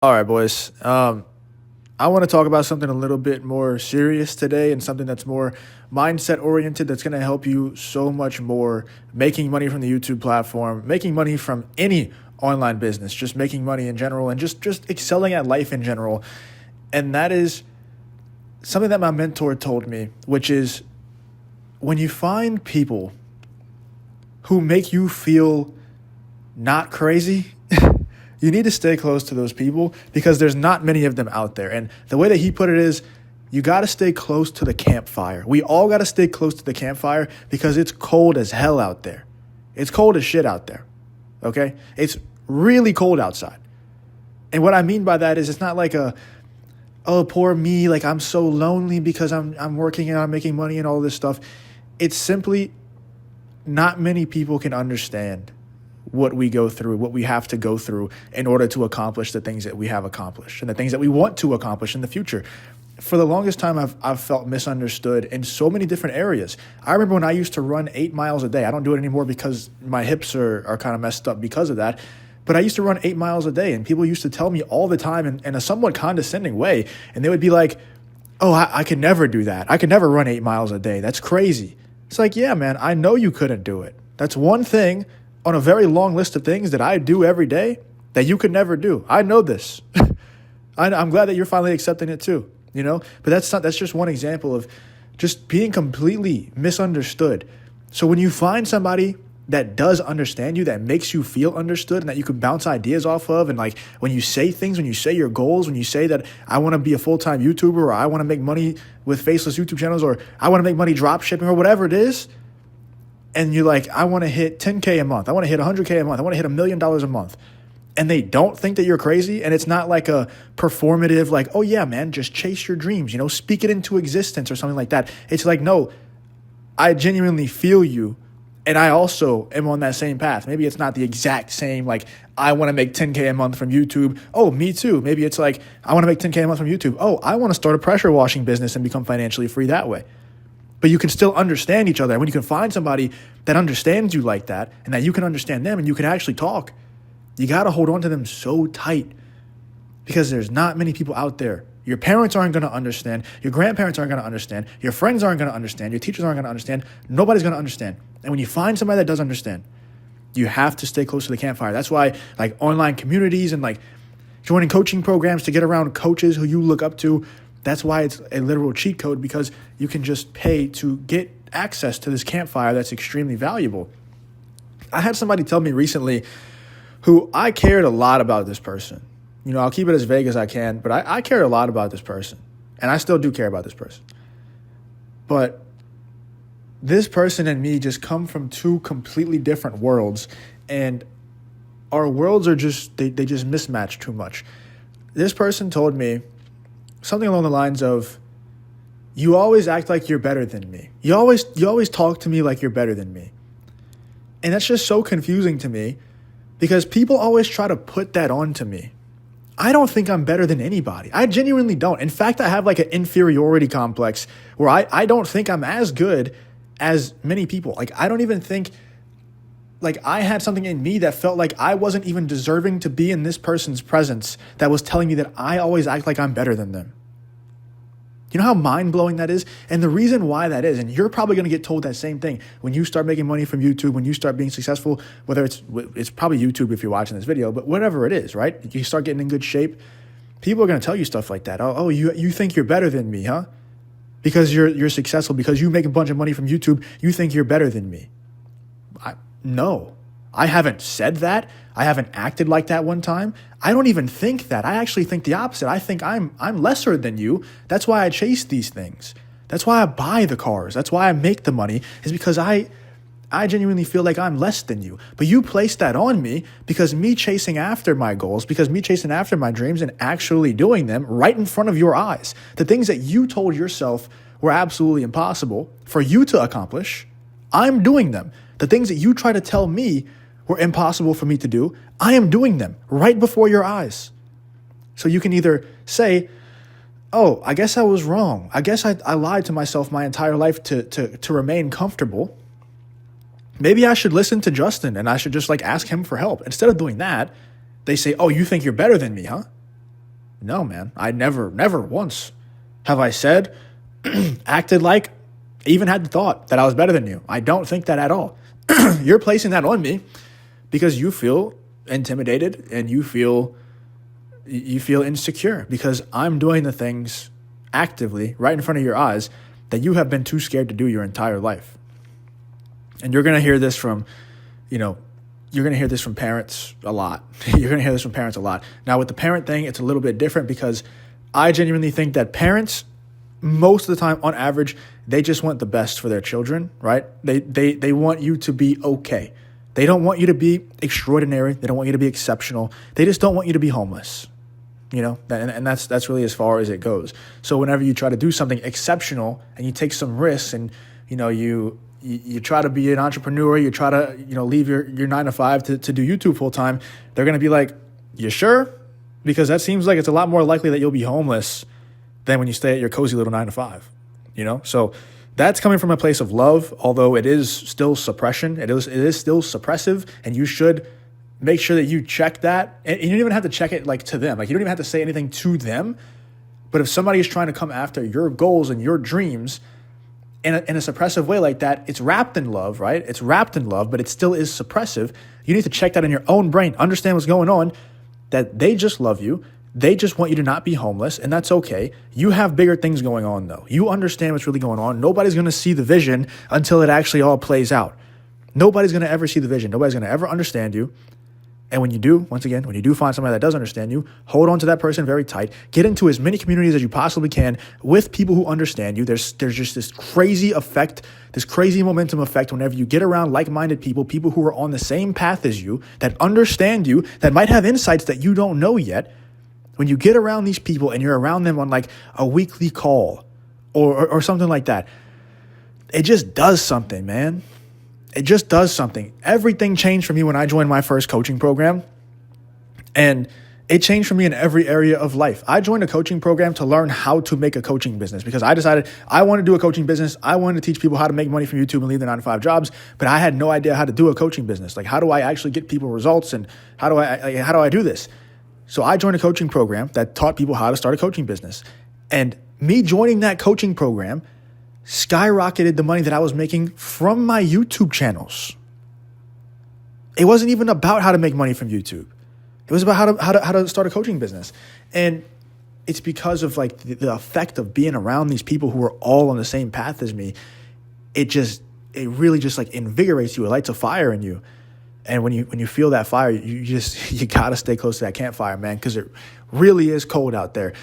All right, boys. I want to talk about something a little bit more serious today and something that's more mindset oriented that's going to help you so much more making money from the YouTube platform, making money from any online business, just making money in general and just excelling at life in general. And that is something that my mentor told me, which is when you find people who make you feel not crazy, you need to stay close to those people because there's not many of them out there. And the way that he put it is, you got to stay close to the campfire. We all got to stay close to the campfire because it's cold as hell out there. It's cold as shit out there. Okay? It's really cold outside. And what I mean by that is it's not like oh, poor me, like I'm so lonely because I'm working and I'm making money and all this stuff. It's simply not many people can understand what we go through, what we have to go through in order to accomplish the things that we have accomplished and the things that we want to accomplish in the future. For the longest time, I've felt misunderstood in so many different areas. I remember when I used to run 8 miles a day. I don't do it anymore because my hips are kind of messed up because of that. But I used to run 8 miles a day, and people used to tell me all the time in a somewhat condescending way. And they would be like, oh, I could never do that. I could never run 8 miles a day. That's crazy. It's like, yeah, man, I know you couldn't do it. That's one thing on a very long list of things that I do every day that you could never do. I know this. I'm glad that you're finally accepting it too, you know? But that's just one example of just being completely misunderstood. So when you find somebody that does understand you, that makes you feel understood and that you can bounce ideas off of, and like when you say things, when you say your goals, when you say that I want to be a full-time YouTuber, or I want to make money with faceless YouTube channels, or I want to make money drop shipping, or whatever it is, and you're like, I want to hit 10K a month. I want to hit 100K a month. I want to hit $1 million a month. And they don't think that you're crazy. And it's not like a performative, like, oh yeah, man, just chase your dreams, speak it into existence or something like that. It's like, no, I genuinely feel you. And I also am on that same path. Maybe it's not the exact same, like, I want to make 10K a month from YouTube. Oh, me too. Maybe it's like, I want to make 10K a month from YouTube. Oh, I want to start a pressure washing business and become financially free that way. But you can still understand each other. And when you can find somebody that understands you like that and that you can understand them and you can actually talk, you got to hold on to them so tight because there's not many people out there. Your parents aren't going to understand. Your grandparents aren't going to understand. Your friends aren't going to understand. Your teachers aren't going to understand. Nobody's going to understand. And when you find somebody that does understand, you have to stay close to the campfire. That's why like online communities and like joining coaching programs to get around coaches who you look up to, that's why it's a literal cheat code, because you can just pay to get access to this campfire that's extremely valuable. I had somebody tell me recently who I cared a lot about this person. I'll keep it as vague as I can, but I cared a lot about this person. And I still do care about this person. But this person and me just come from two completely different worlds. And our worlds are just, they just mismatch too much. This person told me something along the lines of, you always act like you're better than me. You always talk to me like you're better than me. And that's just so confusing to me because people always try to put that onto me. I don't think I'm better than anybody. I genuinely don't. In fact, I have like an inferiority complex where I don't think I'm as good as many people. Like, I don't even think, like, I had something in me that felt like I wasn't even deserving to be in this person's presence that was telling me that I always act like I'm better than them. You know how mind-blowing that is? And the reason why that is, and you're probably going to get told that same thing when you start making money from YouTube, when you start being successful, whether it's probably YouTube if you're watching this video, but whatever it is, right? You start getting in good shape, people are going to tell you stuff like that. Oh, you think you're better than me, huh? Because you're successful, because you make a bunch of money from YouTube, you think you're better than me. No, I haven't said that. I haven't acted like that one time. I don't even think that. I actually think the opposite. I think I'm lesser than you. That's why I chase these things. That's why I buy the cars. That's why I make the money, is because I genuinely feel like I'm less than you. But you place that on me because me chasing after my goals, because me chasing after my dreams and actually doing them right in front of your eyes, the things that you told yourself were absolutely impossible for you to accomplish, I'm doing them. The things that you try to tell me were impossible for me to do, I am doing them right before your eyes. So you can either say, oh, I guess I was wrong. I guess I lied to myself my entire life to remain comfortable. Maybe I should listen to Justin and I should just like ask him for help. Instead of doing that, they say, oh, you think you're better than me, huh? No, man. I never once have I said, acted like, even had the thought that I was better than you. I don't think that at all. You're placing that on me because you feel intimidated and you feel insecure because I'm doing the things actively right in front of your eyes that you have been too scared to do your entire life. And you're going to hear this from, you're going to hear this from parents a lot. You're going to hear this from parents a lot. Now, with the parent thing, it's a little bit different because I genuinely think that parents, most of the time, on average, they just want the best for their children, right? They want you to be okay. They don't want you to be extraordinary. They don't want you to be exceptional. They just don't want you to be homeless. And that's really as far as it goes. So whenever you try to do something exceptional and you take some risks and, you try to be an entrepreneur, you try to, leave your 9 to 5 to do YouTube full time, they're going to be like, you sure? Because that seems like it's a lot more likely that you'll be homeless than when you stay at your cozy little 9 to 5, So that's coming from a place of love, although it is still suppression. It is still suppressive, and you should make sure that you check that. And you don't even have to check it like to them. Like you don't even have to say anything to them. But if somebody is trying to come after your goals and your dreams in a suppressive way like that, it's wrapped in love, right? It's wrapped in love, but it still is suppressive. You need to check that in your own brain. Understand what's going on, that they just love you. They just want you to not be homeless, and that's okay. You have bigger things going on, though. You understand what's really going on. Nobody's going to see the vision until it actually all plays out. Nobody's going to ever see the vision. Nobody's going to ever understand you. And when you do, once again, when you do find somebody that does understand you, hold on to that person very tight. Get into as many communities as you possibly can with people who understand you. There's just this crazy effect, this crazy momentum effect whenever you get around like-minded people who are on the same path as you, that understand you, that might have insights that you don't know yet. When you get around these people and you're around them on like a weekly call or something like that, it just does something, man. It just does something. Everything changed for me when I joined my first coaching program, and it changed for me in every area of life. I joined a coaching program to learn how to make a coaching business because I decided I wanted to do a coaching business. I wanted to teach people how to make money from YouTube and leave their 9 to 5 jobs, but I had no idea how to do a coaching business. Like, how do I actually get people results, and how do I do this? So I joined a coaching program that taught people how to start a coaching business. And me joining that coaching program skyrocketed the money that I was making from my YouTube channels. It wasn't even about how to make money from YouTube. It was about how to start a coaching business. And it's because of like the effect of being around these people who are all on the same path as me. It really just like invigorates you. It lights a fire in you. And when you feel that fire, you got to stay close to that campfire, man, because it really is cold out there.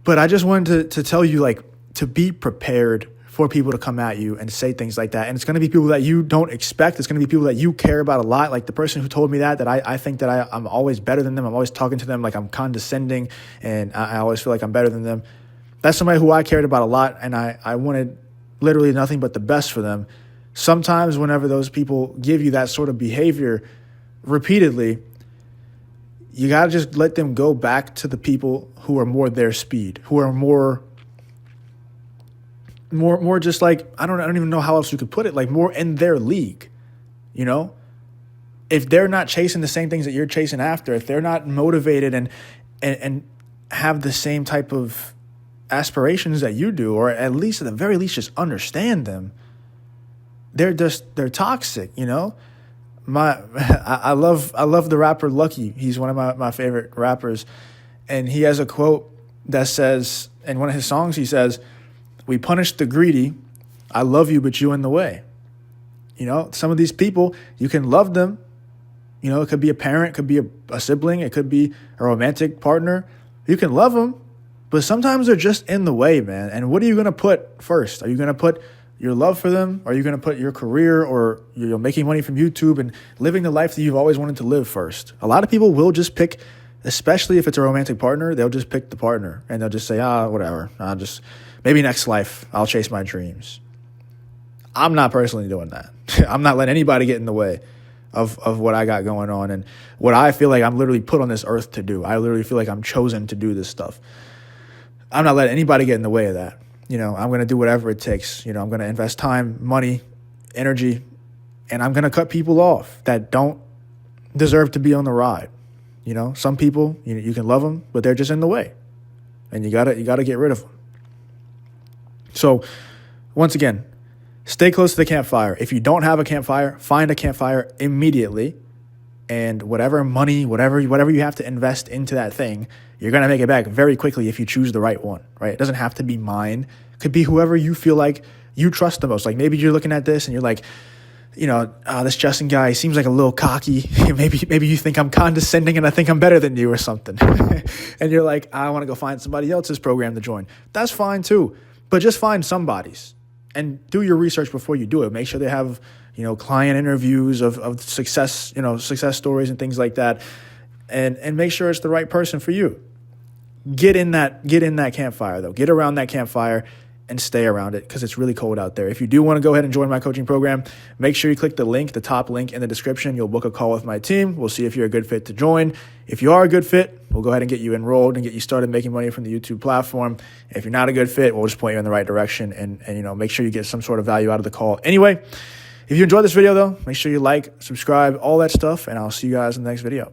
But I just wanted to tell you, like, to be prepared for people to come at you and say things like that. And it's going to be people that you don't expect. It's going to be people that you care about a lot. Like the person who told me that I think that I'm always better than them. I'm always talking to them like I'm condescending, and I always feel like I'm better than them. That's somebody who I cared about a lot, and I wanted literally nothing but the best for them. Sometimes whenever those people give you that sort of behavior repeatedly, you got to just let them go back to the people who are more their speed, who are more just like, I don't even know how else you could put it, like more in their league, If they're not chasing the same things that you're chasing after, if they're not motivated and have the same type of aspirations that you do, or at least at the very least just understand them, they're toxic, I love the rapper Lucky. He's one of my favorite rappers, and he has a quote that says, in one of his songs, he says, "We punish the greedy. I love you, but you in the way." Some of these people, you can love them. It could be a parent, it could be a sibling, it could be a romantic partner. You can love them, but sometimes they're just in the way, man. And what are you going to put first? Are you going to put your love for them? Are you going to put your career or you're making money from YouTube and living the life that you've always wanted to live first? A lot of people will just pick, especially if it's a romantic partner, they'll just pick the partner and they'll just say, whatever. Maybe next life, I'll chase my dreams. I'm not personally doing that. I'm not letting anybody get in the way of what I got going on and what I feel like I'm literally put on this earth to do. I literally feel like I'm chosen to do this stuff. I'm not letting anybody get in the way of that. I'm going to do whatever it takes. I'm going to invest time, money, energy, and I'm going to cut people off that don't deserve to be on the ride. You know, some people, you can love them, but they're just in the way, and you gotta get rid of them. So once again, stay close to the campfire. If you don't have a campfire, find a campfire immediately, and whatever money, whatever you have to invest into that thing, you're going to make it back very quickly if you choose the right one, right? It doesn't have to be mine. It could be whoever you feel like you trust the most. Like maybe you're looking at this and you're like, this Justin guy seems like a little cocky. maybe you think I'm condescending and I think I'm better than you or something. And you're like, I want to go find somebody else's program to join. That's fine too. But just find somebody's and do your research before you do it. Make sure they have, client interviews of success, success stories and things like that. And make sure it's the right person for you. Get in that campfire though. Get around that campfire and stay around it because it's really cold out there. If you do want to go ahead and join my coaching program, make sure you click the top link in the description. You'll book a call with my team. We'll see if you're a good fit to join. If you are a good fit, we'll go ahead and get you enrolled and get you started making money from the YouTube platform. If you're not a good fit, we'll just point you in the right direction and make sure you get some sort of value out of the call. Anyway, if you enjoyed this video though, make sure you like, subscribe, all that stuff, and I'll see you guys in the next video.